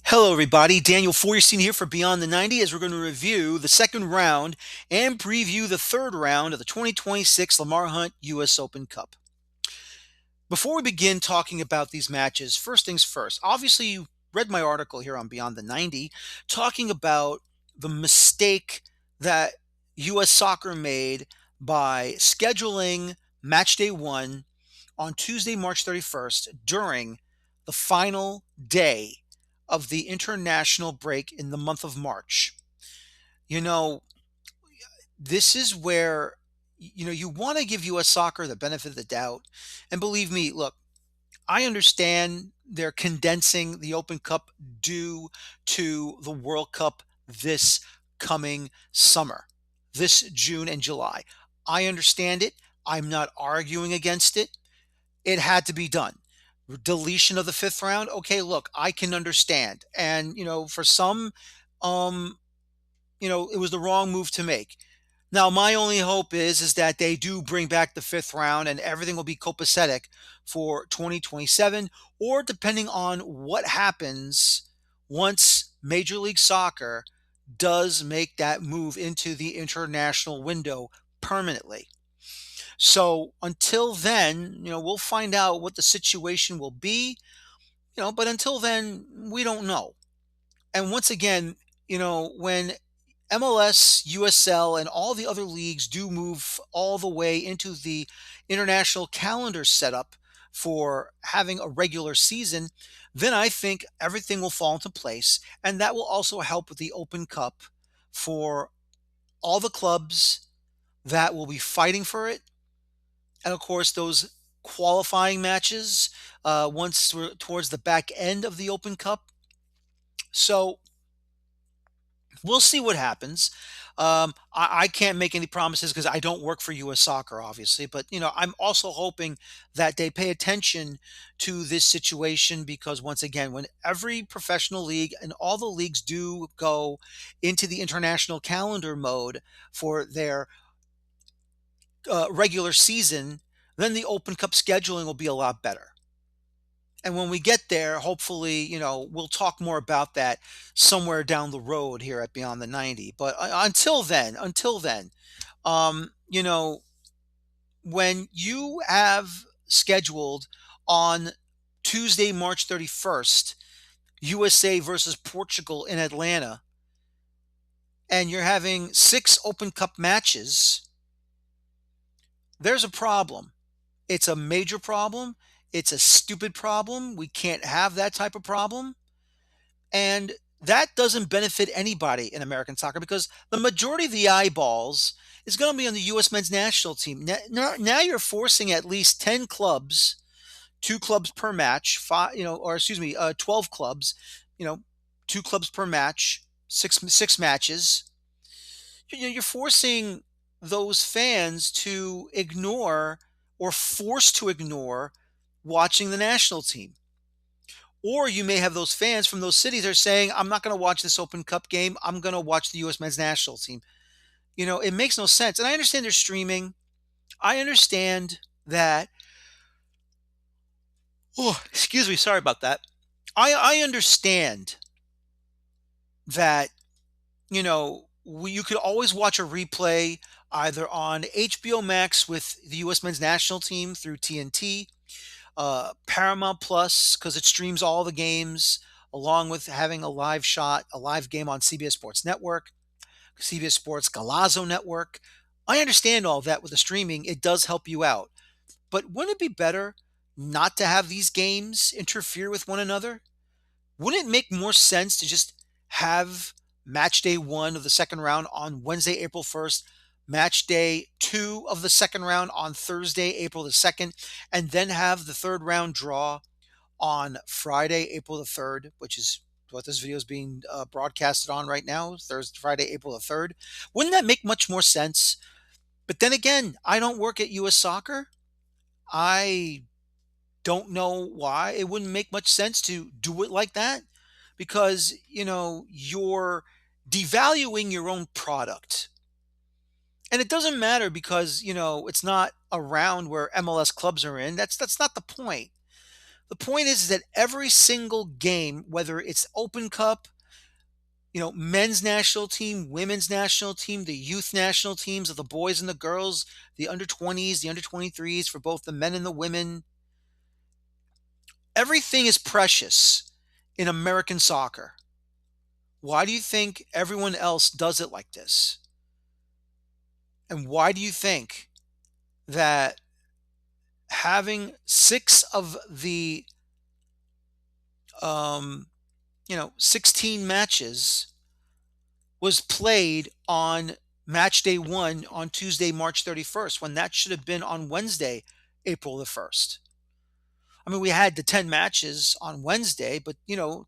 Hello, everybody. Daniel Feuerstein here for Beyond the 90 as we're going to review the second round and preview the third round of the 2026 Lamar Hunt U.S. Open Cup. Before we begin talking about these matches, first things first. Obviously, you read my article here on Beyond the 90 talking about the mistake that U.S. soccer made by scheduling match day one on Tuesday, March 31st, during the final day of the international break in the month of March. You know, this is where you want to give US soccer the benefit of the doubt. And believe me, look, I understand they're condensing the Open Cup due to the World Cup this coming summer, this June and July. I understand it. I'm not arguing against it. It had to be done. Deletion of the fifth round. Okay, look, I can understand. And, for some, um, it was the wrong move to make. Now, my only hope is that they do bring back the fifth round and everything will be copacetic for 2027, or depending on what happens once Major League Soccer does make that move into the international window permanently. So until then, we'll find out what the situation will be, but until then, we don't know. And once again, when MLS, USL, and all the other leagues do move all the way into the international calendar setup for having a regular season, then I think everything will fall into place. And that will also help with the Open Cup for all the clubs that will be fighting for it. And of course, those qualifying matches once we're towards the back end of the Open Cup. So we'll see what happens. I can't make any promises because I don't work for U.S. Soccer, obviously. But I'm also hoping that they pay attention to this situation because once again, when every professional league and all the leagues do go into the international calendar mode for their regular season, then the Open Cup scheduling will be a lot better. And when we get there, hopefully, we'll talk more about that somewhere down the road here at Beyond the 90. But until then, um, you know, when you have scheduled on Tuesday, March 31st, USA versus Portugal in Atlanta, and you're having 6 Open Cup matches, there's a problem. It's a major problem. It's a stupid problem. We can't have that type of problem. And that doesn't benefit anybody in American soccer because the majority of the eyeballs is going to be on the U.S. men's national team. Now you're forcing at least 10 clubs, 2 clubs per match, 12 clubs, you know, 2 clubs per match, six matches. You're forcing those fans to ignore or forced to ignore watching the national team. Or you may have those fans from those cities that are saying, I'm not going to watch this Open Cup game. I'm going to watch the U.S. men's national team. It makes no sense. And I understand they're streaming. I understand that. Oh, excuse me. Sorry about that. I understand that, you could always watch a replay either on HBO Max with the U.S. men's national team through TNT, Paramount Plus because it streams all the games, along with having a live game on CBS Sports Network, CBS Sports Galazo Network. I understand all that with the streaming; it does help you out. But wouldn't it be better not to have these games interfere with one another? Wouldn't it make more sense to just have match day one of the second round on Wednesday, April 1st, match day two of the second round on Thursday, April the 2nd, and then have the third round draw on Friday, April the 3rd, which is what this video is being broadcasted on right now, Thursday, Friday, April the 3rd? Wouldn't that make much more sense? But then again, I don't work at US Soccer. I don't know why it wouldn't make much sense to do it like that because, you're devaluing your own product. And it doesn't matter because, it's not around where MLS clubs are in. That's not the point. The point is that every single game, whether it's Open Cup, men's national team, women's national team, the youth national teams of the boys and the girls, the under 20s, the under 23s for both the men and the women, everything is precious in American soccer. Why do you think everyone else does it like this? And why do you think that having six of the 16 matches was played on match day one on Tuesday, March 31st, when that should have been on Wednesday, April the 1st? I mean, we had the 10 matches on Wednesday, but,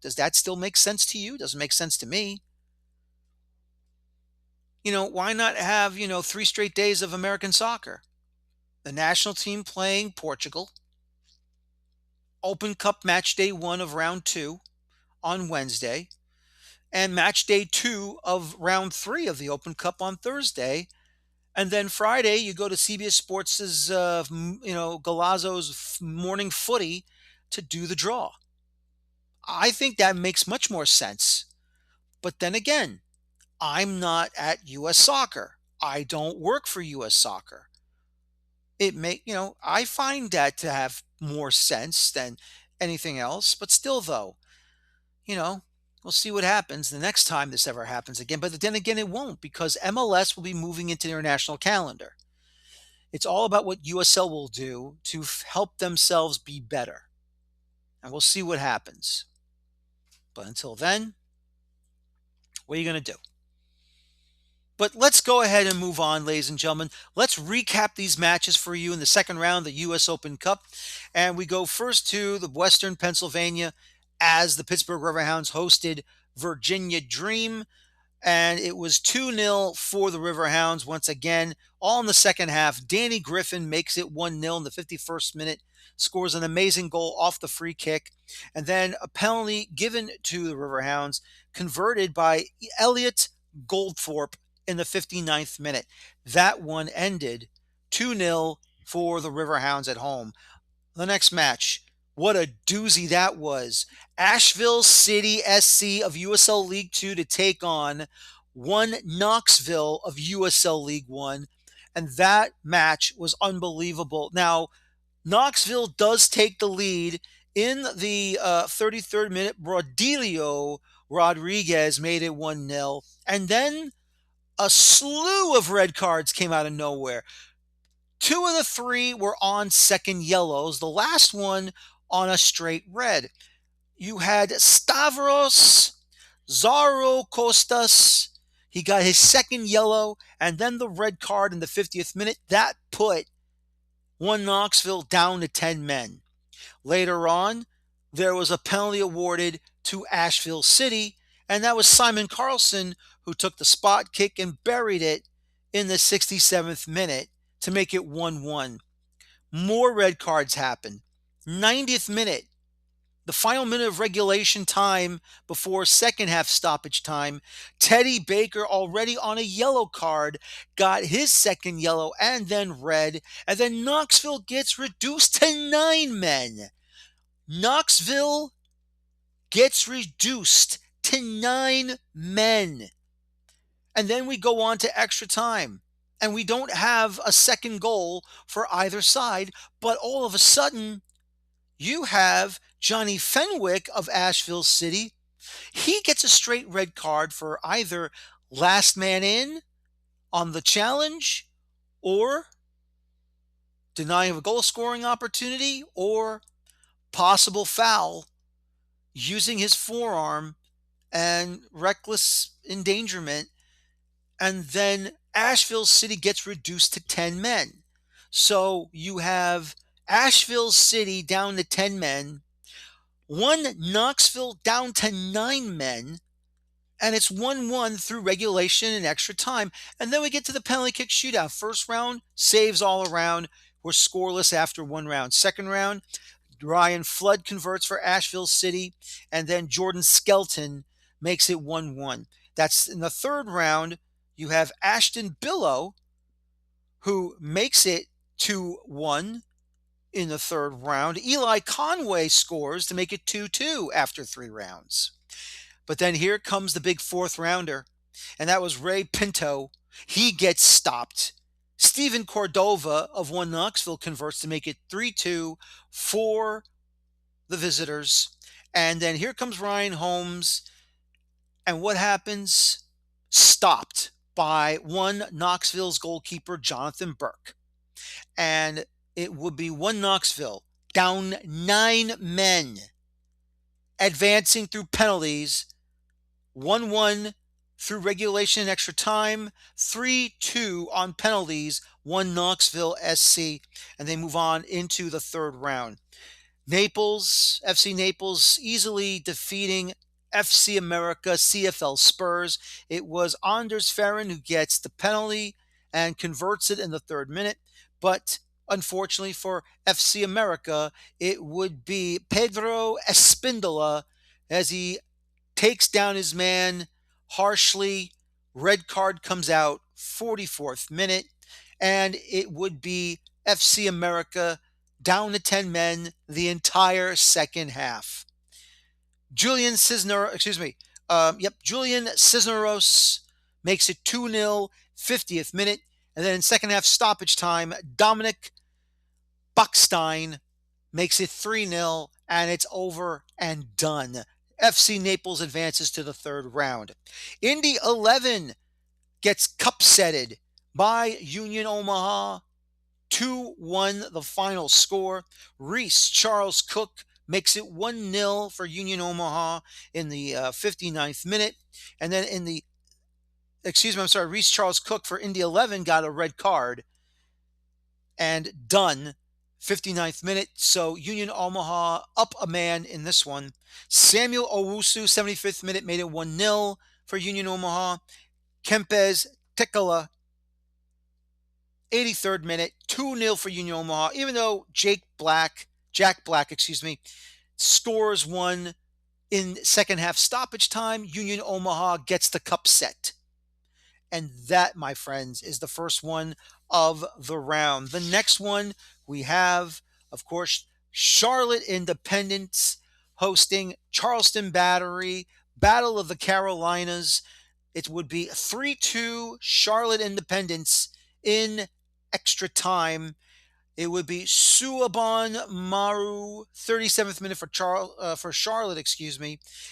does that still make sense to you? Doesn't make sense to me. Why not have, 3 straight days of American soccer? The national team playing Portugal, Open Cup match day one of round two on Wednesday, and match day two of round three of the Open Cup on Thursday. And then Friday, you go to CBS Sports' Galazzo's morning footy to do the draw. I think that makes much more sense. But then again, I'm not at US Soccer. I don't work for US Soccer. I find that to have more sense than anything else. But still, though, you know, we'll see what happens the next time this ever happens again. But then again, it won't, because MLS will be moving into their national calendar. It's all about what USL will do to help themselves be better. And we'll see what happens. But until then, what are you going to do? But let's go ahead and move on, ladies and gentlemen. Let's recap these matches for you in the second round of the U.S. Open Cup. And we go first to the Western Pennsylvania, as the Pittsburgh Riverhounds hosted Virginia Dream. And it was 2-0 for the Riverhounds once again, all in the second half. Danny Griffin makes it 1-0 in the 51st minute, scores an amazing goal off the free kick, and then a penalty given to the Riverhounds, converted by Elliot Goldthorpe in the 59th minute. That one ended 2-0 for the Riverhounds at home. The next match, what a doozy that was. Asheville City SC of USL League 2 to take on one Knoxville of USL League 1. And that match was unbelievable. Now, Knoxville does take the lead in the 33rd minute. Brodilio Rodriguez made it 1-0. And then a slew of red cards came out of nowhere. 2 of the 3 were on second yellows. The last one on a straight red. You had Stavros Zarokostas. He got his second yellow, and then the red card in the 50th minute. That put one Knoxville down to 10 men. Later on, there was a penalty awarded to Asheville City, and that was Simon Carlson, who took the spot kick and buried it in the 67th minute to make it 1-1. More red cards happened. 90th minute, the final minute of regulation time before second half stoppage time, Teddy Baker, already on a yellow card, got his second yellow and then red, and then Knoxville gets reduced to 9 men. Knoxville gets reduced to 9 men. And then we go on to extra time. And we don't have a second goal for either side, but all of a sudden, you have Johnny Fenwick of Asheville City. He gets a straight red card for either last man in on the challenge, or denying of a goal scoring opportunity, or possible foul using his forearm and reckless endangerment. And then Asheville City gets reduced to 10 men. So you have Asheville City down to 10 men, one Knoxville down to 9 men, and it's 1-1 through regulation and extra time. And then we get to the penalty kick shootout. First round, saves all around. We're scoreless after one round. Second round, Ryan Flood converts for Asheville City, and then Jordan Skelton makes it 1-1. That's in the third round. You have Ashton Billow, who makes it 2-1. in the third round. Eli Conway scores to make it 2-2 after 3 rounds. But then here comes the big fourth rounder, and that was Ray Pinto. He gets stopped. Steven Cordova of One Knoxville converts to make it 3-2 for the visitors. And then here comes Ryan Holmes. And what happens? Stopped by One Knoxville's goalkeeper, Jonathan Burke. And it would be One Knoxville down 9 men, advancing through penalties, 1-1 through regulation and extra time, 3-2 on penalties, One Knoxville SC, and they move on into the third round. Naples, FC Naples, easily defeating FC America CFL Spurs. It was Anders Ferrin who gets the penalty and converts it in the 3rd minute, but unfortunately for FC America, it would be Pedro Espindola as he takes down his man harshly. Red card comes out 44th minute, and it would be FC America down to 10 men the entire second half. Julian Cisneros makes it 2-0, 50th minute, and then in second half stoppage time, Dominic Buckstein makes it 3-0, and it's over and done. FC Naples advances to the third round. Indy 11 gets cup-setted by Union Omaha. 2-1 the final score. Reese Charles Cook makes it 1-0 for Union Omaha in the 59th minute. And then Reese Charles Cook for Indy 11 got a red card and done 59th minute. So Union Omaha up a man in this one. Samuel Owusu, 75th minute, made it 1-0 for Union Omaha. Kempes Tekala, 83rd minute, 2-0 for Union Omaha, even though Jack Black, scores one in second half stoppage time. Union Omaha gets the cup set. And that, my friends, is the first one of the round. The next one we have, of course, Charlotte Independence hosting Charleston Battery, Battle of the Carolinas. It would be 3-2 Charlotte Independence in extra time. It would be Suaban Maru, 37th minute for Charlotte,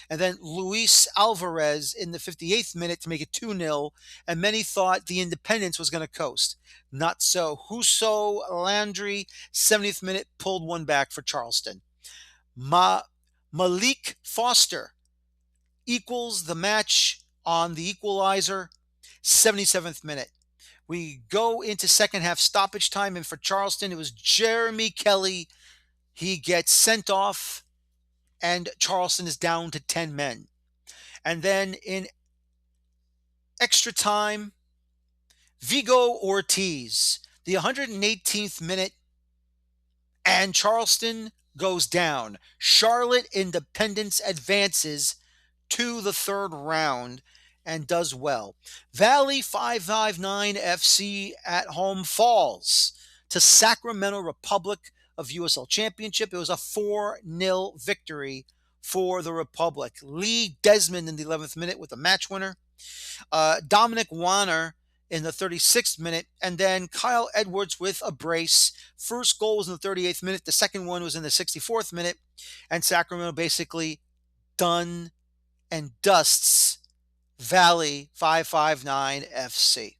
and then Luis Alvarez in the 58th minute to make it 2-0, and many thought the Independence was going to coast. Not so. Husso Landry, 70th minute, pulled one back for Charleston. Malik Foster equals the match on the equalizer, 77th minute. We go into second half stoppage time, and for Charleston, it was Jeremy Kelly. He gets sent off, and Charleston is down to 10 men. And then in extra time, Vigo Ortiz, the 118th minute, and Charleston goes down. Charlotte Independence advances to the third round and does well. Valley 559 FC at home falls to Sacramento Republic of USL Championship. It was a 4-0 victory for the Republic. Lee Desmond in the 11th minute with the match winner. Dominic Warner in the 36th minute, and then Kyle Edwards with a brace. First goal was in the 38th minute. The second one was in the 64th minute, and Sacramento basically done and dusts Valley 559 FC.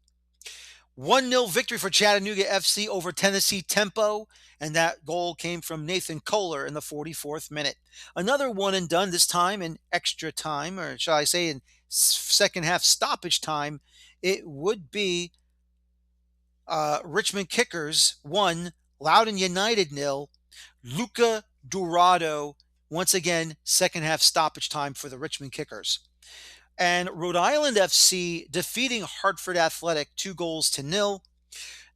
1-0 victory for Chattanooga FC over Tennessee Tempo, and that goal came from Nathan Kohler in the 44th minute. Another one and done, this time in extra time, or shall I say in second half stoppage time. It would be Richmond Kickers 1, Loudoun United 0. Luca Dorado, once again, second half stoppage time for the Richmond Kickers. And Rhode Island FC defeating Hartford Athletic 2-0.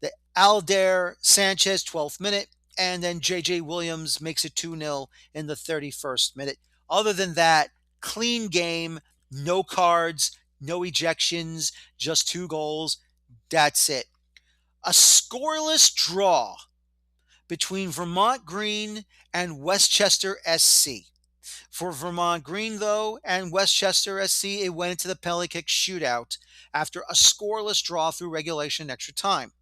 The Aldair Sanchez, 12th minute, and then J.J. Williams makes it 2-0 in the 31st minute. Other than that, clean game, no cards, no ejections, just 2 goals. That's it. A scoreless draw between Vermont Green and Westchester SC. For Vermont Green, though, and Westchester SC, it went into the penalty kick shootout after a scoreless draw through regulation and extra time.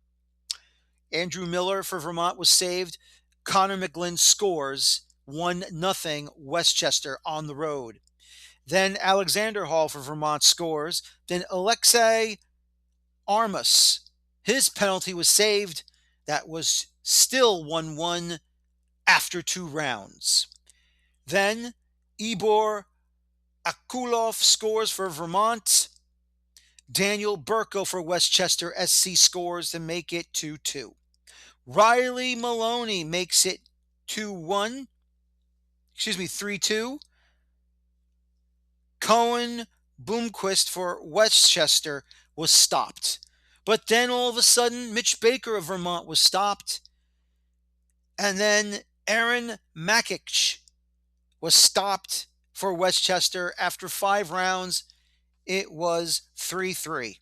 Andrew Miller for Vermont was saved. Connor McGlynn scores 1-0 Westchester on the road. Then Alexander Hall for Vermont scores. Then Alexei Armas, his penalty was saved. That was still 1-1 after 2 rounds. Then Ibor Akulov scores for Vermont. Daniel Burko for Westchester SC scores to make it 2-2. Riley Maloney makes it 3-2. Cohen Boomquist for Westchester was stopped. But then all of a sudden, Mitch Baker of Vermont was stopped. And then Aaron Makic was stopped for Westchester. After 5 rounds, it was 3-3.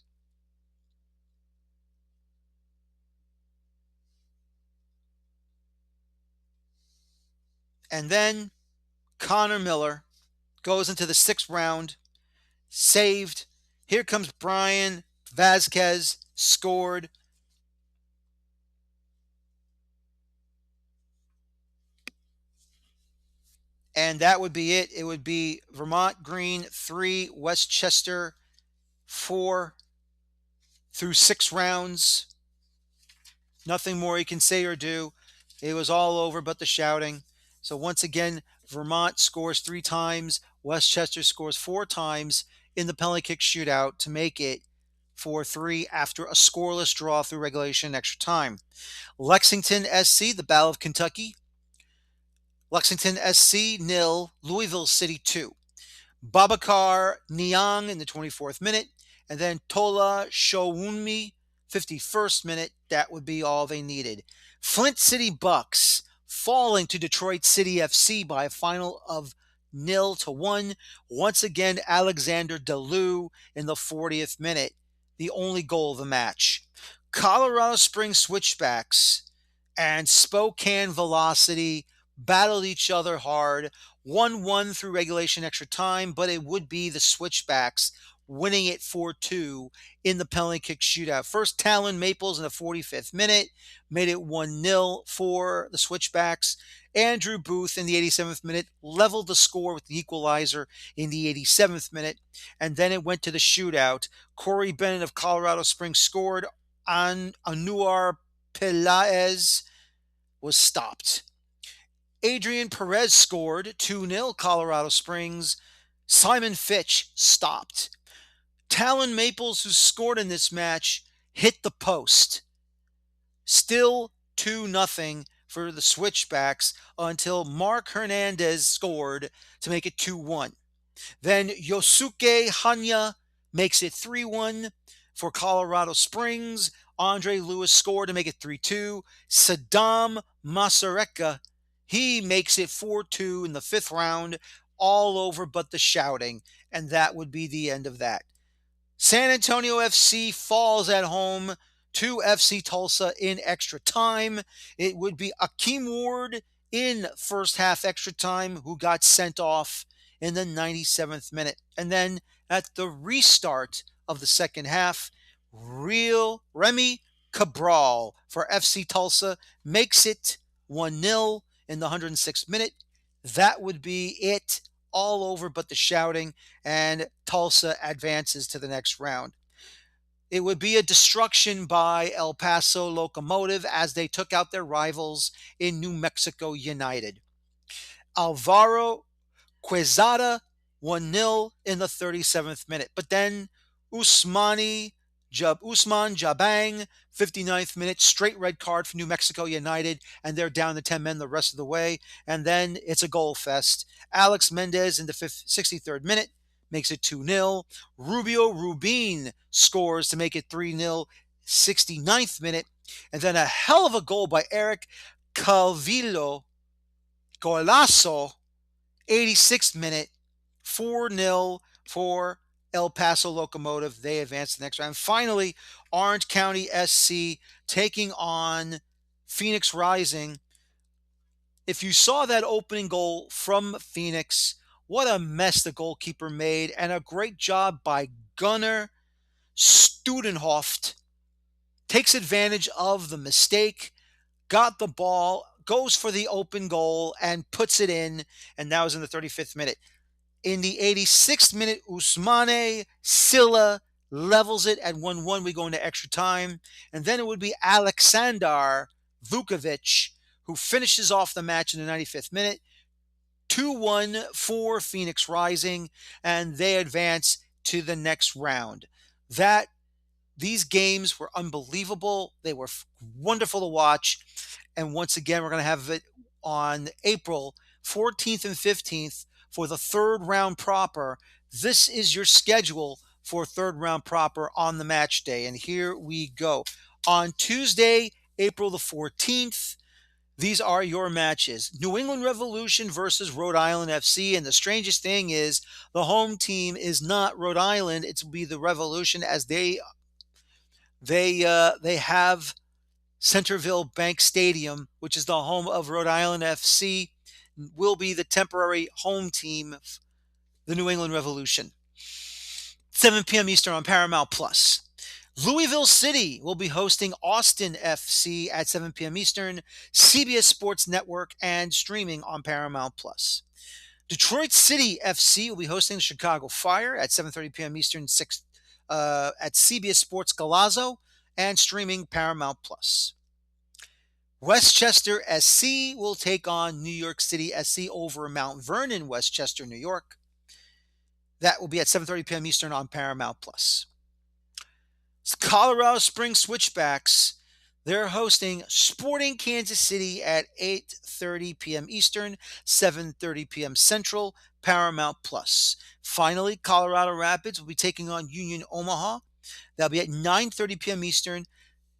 And then Connor Miller goes into the 6th round, saved. Here comes Brian Vasquez, scored. And that would be it. It would be Vermont Green 3, Westchester 4 through 6 rounds. Nothing more you can say or do. It was all over but the shouting. So once again, Vermont scores 3 times. Westchester scores 4 times in the penalty kick shootout to make it 4-3 after a scoreless draw through regulation and extra time. Lexington SC, the Battle of Kentucky. Lexington SC 0, Louisville City 2. Babacar Niang in the 24th minute, and then Tola Showunmi 51st minute. That would be all they needed. Flint City Bucks falling to Detroit City FC by a final of 0-1. Once again, Alexander Deleu in the 40th minute, the only goal of the match. Colorado Springs Switchbacks and Spokane Velocity battled each other hard. 1-1 through regulation extra time, but it would be the Switchbacks winning it 4-2 in the penalty kick shootout. First, Talon Maples in the 45th minute made it 1-0 for the Switchbacks. Andrew Booth in the 87th minute leveled the score with the equalizer in the 87th minute, and then it went to the shootout. Corey Bennett of Colorado Springs scored. Anuar Pelaez was stopped. Adrian Perez scored 2-0 Colorado Springs. Simon Fitch stopped. Talon Maples, who scored in this match, hit the post. Still 2-0 for the Switchbacks until Mark Hernandez scored to make it 2-1. Then Yosuke Hanya makes it 3-1 for Colorado Springs. Andre Lewis scored to make it 3-2. Saddam Masareka, he makes it 4-2 in the 5th round, all over but the shouting, and that would be the end of that. San Antonio FC falls at home to FC Tulsa in extra time. It would be Akeem Ward in first half extra time who got sent off in the 97th minute. And then at the restart of the second half, Remy Cabral for FC Tulsa makes it 1-0 in the 106th minute. That would be it, all over but the shouting, and Tulsa advances to the next round. It would be a destruction by El Paso Locomotive as they took out their rivals in New Mexico United. Alvaro Quezada 1-0 in the 37th minute. But then Usman Jabang, 59th minute, straight red card for New Mexico United, and they're down to 10 men the rest of the way. And then it's a goal fest. Alex Mendez in the 63rd minute makes it 2-0. Rubio Rubin scores to make it 3-0, 69th minute. And then a hell of a goal by Eric Calvillo, Golazo, 86th minute, 4-0 for El Paso Locomotive. They advance to the next round. Finally, Orange County SC taking on Phoenix Rising. If you saw that opening goal from Phoenix, what a mess the goalkeeper made, and a great job by Gunnar Studenhoft. Takes advantage of the mistake, got the ball, goes for the open goal, and puts it in. And that was in the 35th minute. In the 86th minute, Ousmane Silla levels it at 1-1. We go into extra time. And then it would be Aleksandar Vukovic who finishes off the match in the 95th minute. 2-1 for Phoenix Rising, and they advance to the next round. These games were unbelievable. They were wonderful to watch. And once again, we're going to have it on April 14th and 15th for the third round proper. This is your schedule for third round proper on the match day. And here we go. On Tuesday, April the 14th, these are your matches. New England Revolution versus Rhode Island FC. And the strangest thing is the home team is not Rhode Island. It will be the Revolution, as they have Centerville Bank Stadium, which is the home of Rhode Island FC, will be the temporary home team, the New England Revolution. 7 p.m. Eastern on Paramount Plus. Louisville City will be hosting Austin FC at 7 p.m. Eastern, CBS Sports Network, and streaming on Paramount Plus. Detroit City FC will be hosting the Chicago Fire at 7:30 p.m. Eastern, at CBS Sports Golazo, and streaming Paramount Plus. Westchester SC will take on New York City SC over Mount Vernon, Westchester, New York. That will be at 7:30 p.m. Eastern on Paramount Plus. Colorado Springs Switchbacks, they're hosting Sporting Kansas City at 8:30 p.m. Eastern, 7:30 p.m. Central, Paramount Plus. Finally, Colorado Rapids will be taking on Union Omaha. That'll be at 9:30 p.m. Eastern,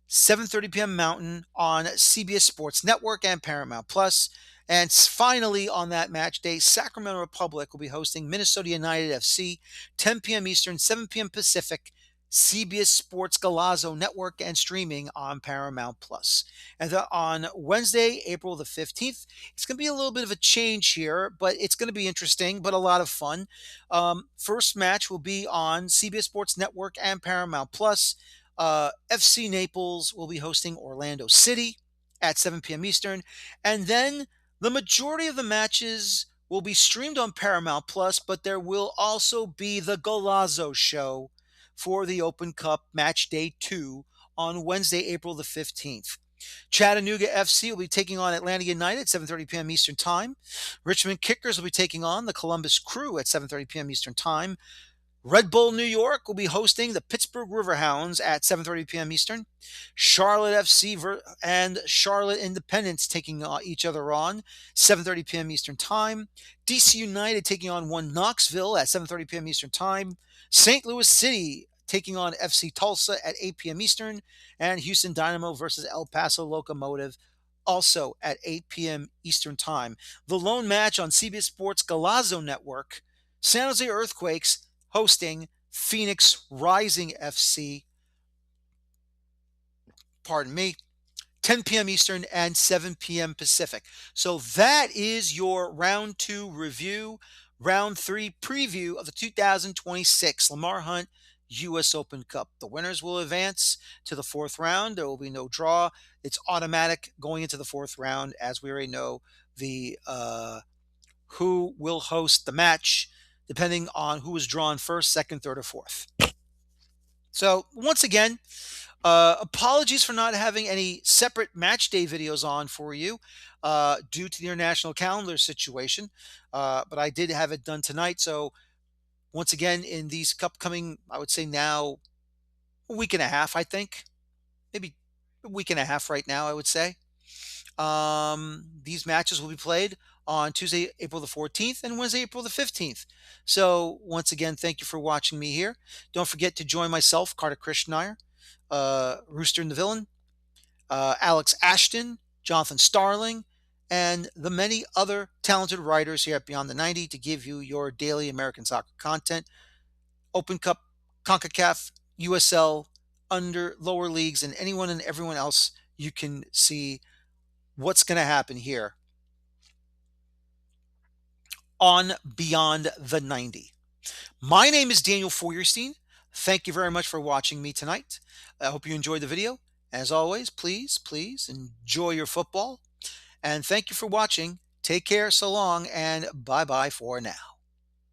7:30 p.m. Mountain on CBS Sports Network and Paramount Plus. And finally, on that match day, Sacramento Republic will be hosting Minnesota United FC, 10 p.m. Eastern, 7 p.m. Pacific, CBS Sports Golazo Network, and streaming on Paramount Plus. And on Wednesday, April the 15th, it's going to be a little bit of a change here, but it's going to be interesting, but a lot of fun. First match will be on CBS Sports Network and Paramount Plus. FC Naples will be hosting Orlando City at 7 p.m. Eastern. And then the majority of the matches will be streamed on Paramount Plus, but there will also be the Golazo show for the Open Cup Match Day 2 on Wednesday, April the 15th. Chattanooga FC will be taking on Atlanta United at 7:30 p.m. Eastern Time. Richmond Kickers will be taking on the Columbus Crew at 7:30 p.m. Eastern Time. Red Bull New York will be hosting the Pittsburgh Riverhounds at 7:30 p.m. Eastern. Charlotte FC and Charlotte Independence taking each other on 7:30 p.m. Eastern Time. DC United taking on One Knoxville at 7:30 p.m. Eastern Time. St. Louis City taking on FC Tulsa at 8 p.m. Eastern. And Houston Dynamo versus El Paso Locomotive also at 8 p.m. Eastern Time. The lone match on CBS Sports Golazo Network, San Jose Earthquakes hosting Phoenix Rising FC, 10 p.m. Eastern and 7 p.m. Pacific. So that is your round 2 review, round 3 preview of the 2026 Lamar Hunt U.S. Open Cup. The winners will advance to the 4th round. There will be no draw. It's automatic going into the 4th round, as we already know the who will host the match, depending on who was drawn first, second, third, or fourth. So once again, apologies for not having any separate match day videos on for you due to the international calendar situation, but I did have it done tonight. So once again, in these upcoming, I would say now, a week and a half, I think, maybe a week and a half right now, I would say. These matches will be played on Tuesday, April the 14th and Wednesday, April the 15th. So once again, thank you for watching me here. Don't forget to join myself, Carter Christenauer, Rooster and the Villain, Alex Ashton, Jonathan Starling, and the many other talented writers here at Beyond the 90 to give you your daily American soccer content. Open Cup, CONCACAF, USL, under lower leagues, and anyone and everyone else you can see what's going to happen here on Beyond the 90. My name is Daniel Feuerstein. Thank you very much for watching me tonight. I hope you enjoyed the video. As always, please enjoy your football. And thank you for watching. Take care, so long, and bye bye for now.